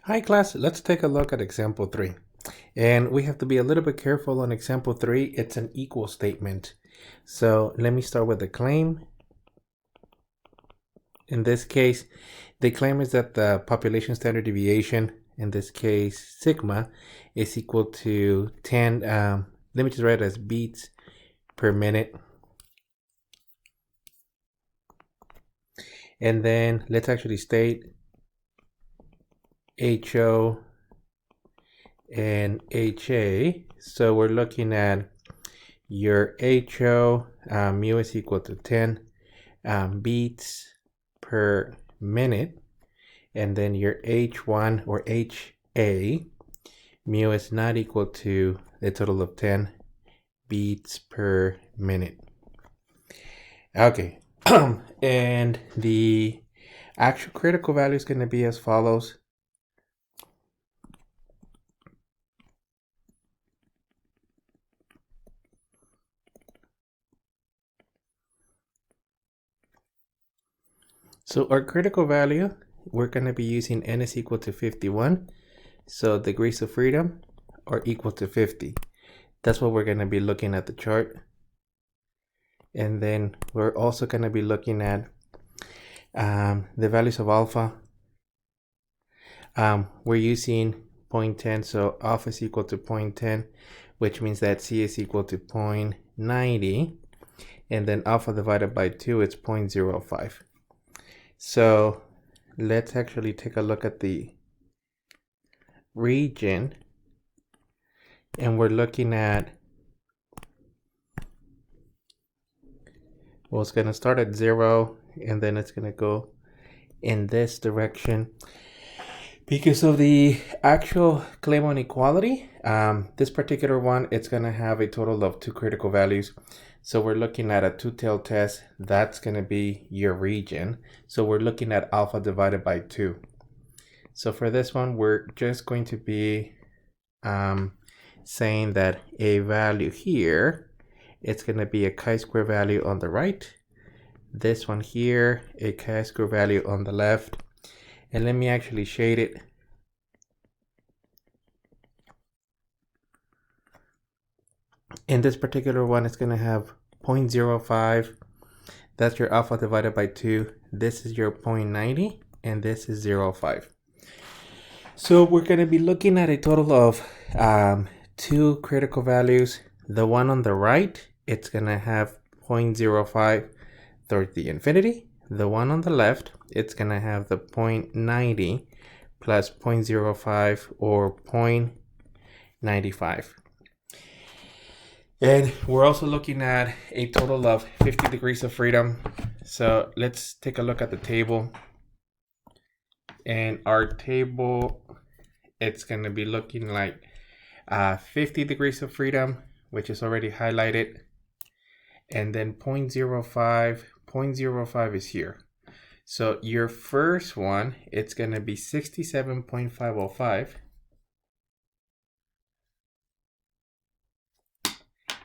Hi class, let's take a look at example 3. And we have to be a little bit careful on example 3. It's an equal statement. So let me start with the claim. In this case, the claim is that the population standard deviation, in this case sigma, is equal to 10, let me just write it as beats per minute. And then let's actually state HO and HA. So we're looking at your HO, mu is equal to 10 beats per minute, and then your H1 or HA, mu is not equal to a total of 10 beats per minute. Okay, and the actual critical value is going to be as follows. So our critical value, we're going to be using n is equal to 51. So degrees of freedom are equal to 50. That's what we're going to be looking at the chart. And then we're also going to be looking at the values of alpha. We're using 0.10, so alpha is equal to 0.10, which means that C is equal to 0.90. And then alpha divided by 2, it's 0.05. So let's actually take a look at the region. And we're looking at, well, it's going to start at 0, and then it's going to go in this direction. Because of the actual claim on equality, this particular one, it's going to have a total of 2 critical values. So we're looking at a two-tailed test. That's going to be your region. So we're looking at alpha divided by 2. So for this one, we're just going to be saying that a value here, it's going to be a chi-square value on the right. This one here, a chi-square value on the left. And let me actually shade it. In this particular one, it's going to have 0.05. That's your alpha divided by 2. This is your 0.90, and this is 0.5. So we're going to be looking at a total of 2 critical values. The one on the right, it's going to have 0.05 towards the infinity. The one on the left, it's going to have the 0.90 plus 0.05 or 0.95. And we're also looking at a total of 50 degrees of freedom. So let's take a look at the table. And our table, it's going to be looking like 50 degrees of freedom, which is already highlighted. And then 0.05 is here. So your first one, it's going to be 67.505.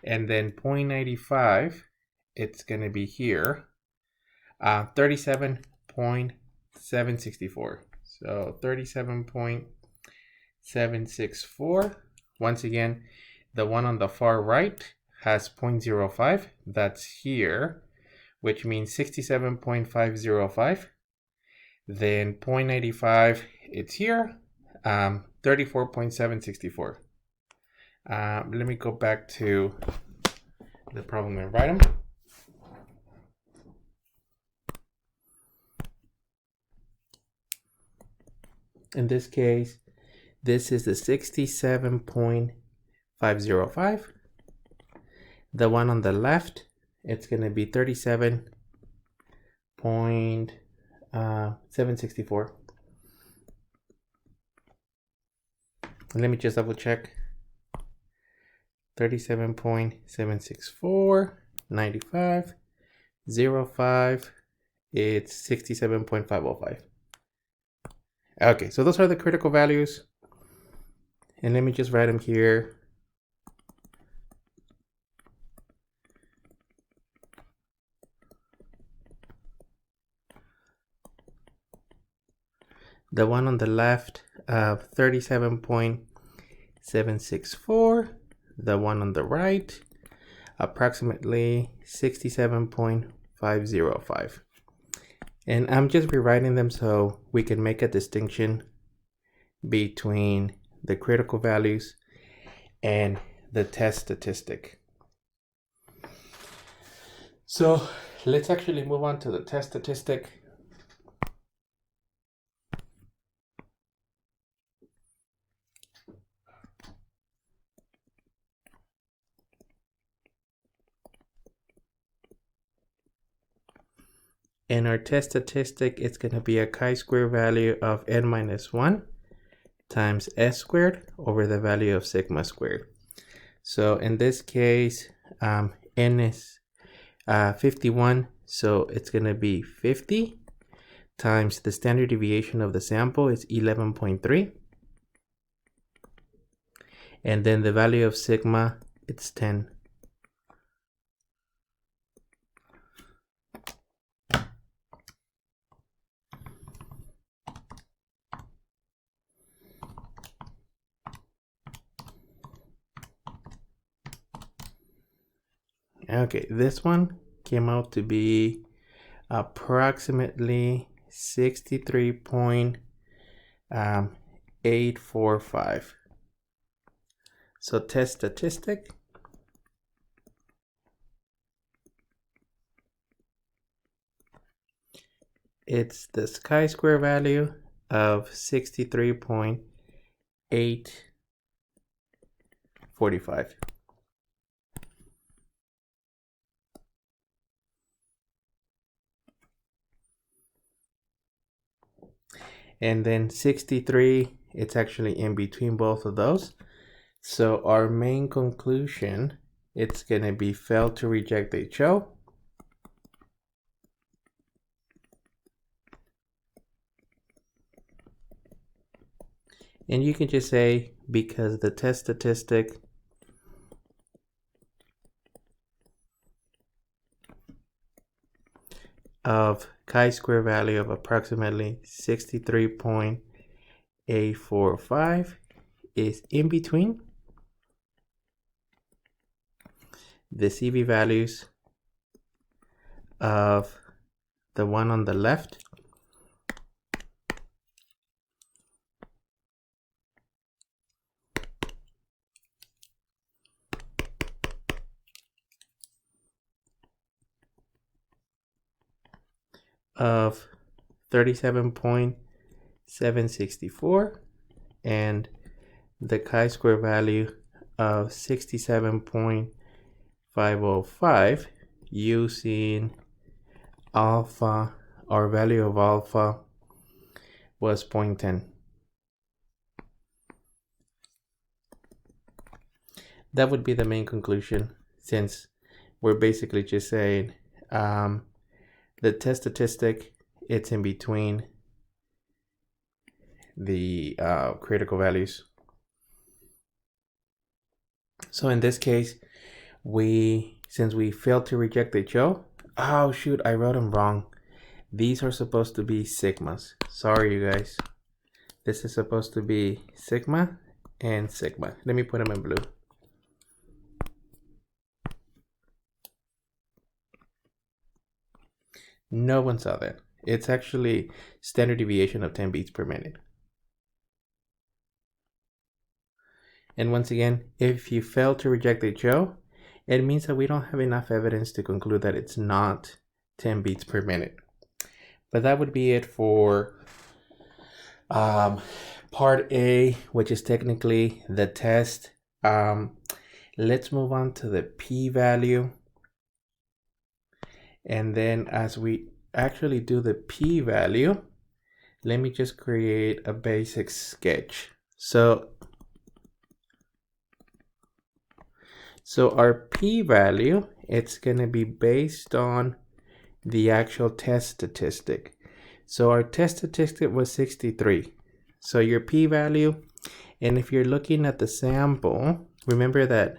And then 0.95, it's going to be here, 37.764. So 37.764. Once again, the one on the far right has 0.05. That's here, which means 67.505. Then 0.95, it's here, 34.764. Let me go back to the problem and write them. In this case, this is the 67.505. The one on the left, it's going to be 37.764. Let me just double check. 37.764, 95, 05, it's 67.505. Okay, so those are the critical values. And let me just write them here. The one on the left, of 37.764. The one on the right, approximately 67.505. And I'm just rewriting them so we can make a distinction between the critical values and the test statistic. So let's actually move on to the test statistic. In our test statistic, it's going to be a chi-square value of n minus 1 times s squared over the value of sigma squared. So in this case, n is 51, so it's going to be 50 times the standard deviation of the sample is 11.3. And then the value of sigma, it's 10. Okay, this one came out to be approximately 63.845. So test statistic, it's the chi-square value of 63.845. And then 63, it's actually in between both of those. So our main conclusion, it's going to be fail to reject HO. And you can just say because the test statistic of chi-square value of approximately 63.845 is in between the CV values of the one on the left of 37.764 and the chi-square value of 67.505 using alpha, our value of alpha was 0.10. That would be the main conclusion, since we're basically just saying the test statistic, it's in between the critical values. So in this case, since we failed to reject HO, oh shoot, I wrote them wrong. These are supposed to be sigmas. Sorry, you guys. This is supposed to be sigma and sigma. Let me put them in blue. No one saw that. It's actually standard deviation of 10 beats per minute. And once again, if you fail to reject HO, it means that we don't have enough evidence to conclude that it's not 10 beats per minute. But that would be it for part A, which is technically the test. Let's move on to the p-value. And then as we actually do the p-value, let me just create a basic sketch. So our p-value, it's going to be based on the actual test statistic. So our test statistic was 63. So your p-value, and if you're looking at the sample, remember that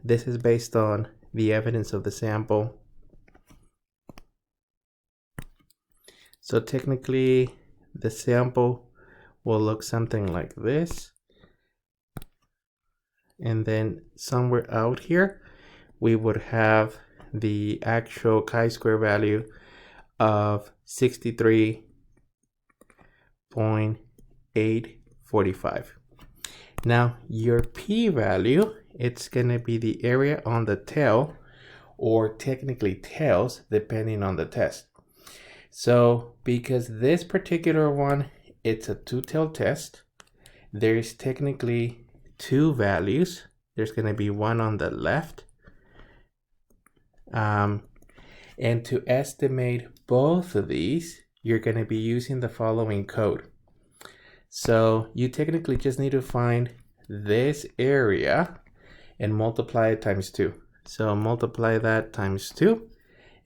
this is based on the evidence of the sample. So technically the sample will look something like this. And then somewhere out here, we would have the actual chi-square value of 63.845. Now your p-value, it's gonna be the area on the tail, or technically tails, depending on the test. So because this particular one, it's a two-tail test, there's technically two values. There's gonna be one on the left. And to estimate both of these, you're gonna be using the following code. So you technically just need to find this area and multiply it times 2. So multiply that times 2,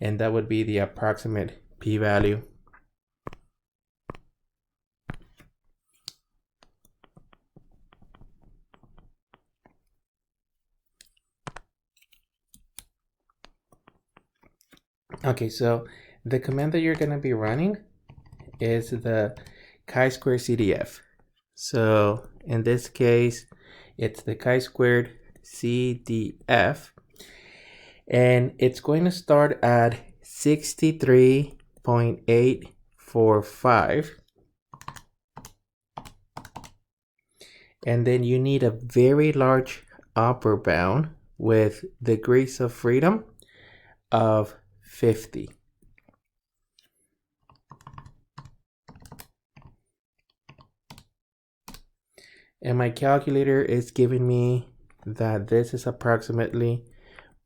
and that would be the approximate p-value. Okay, so the command that you're going to be running is the chi-square CDF. So in this case, it's the chi-squared CDF, and it's going to start at 63.845, and then you need a very large upper bound with degrees of freedom of 50. And my calculator is giving me that this is approximately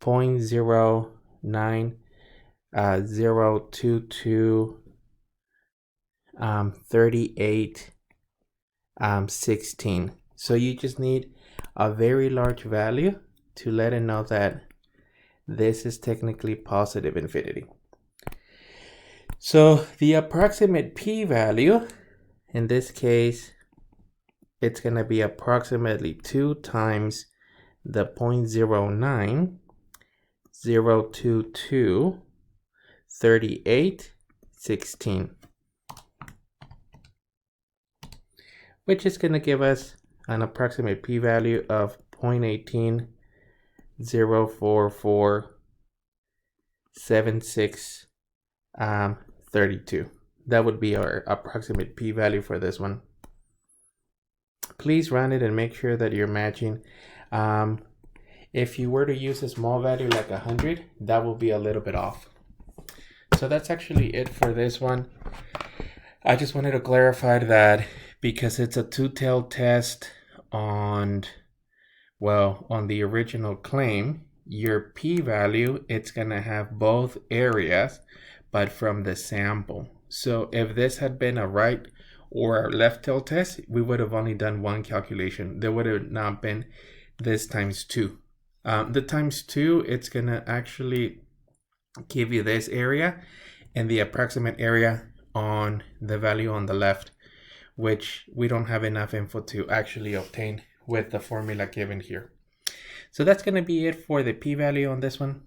0.09022 3816. So you just need a very large value to let it know that this is technically positive infinity. So the approximate p-value, in this case, it's going to be approximately 2 times the 0.09022 3816, which is going to give us an approximate p-value of 0.180447632. That would be our approximate p-value for this one. Please run it and make sure that you're matching. If you were to use a small value like 100, that will be a little bit off. So that's actually it for this one. I just wanted to clarify that because it's a two-tail test on the original claim, your p-value, it's gonna have both areas, but from the sample. So if this had been a right or a left tail test, we would have only done one calculation. There would have not been this times 2. The times 2, it's gonna actually give you this area and the approximate area on the value on the left, which we don't have enough info to actually obtain with the formula given here. So that's gonna be it for the p-value on this one.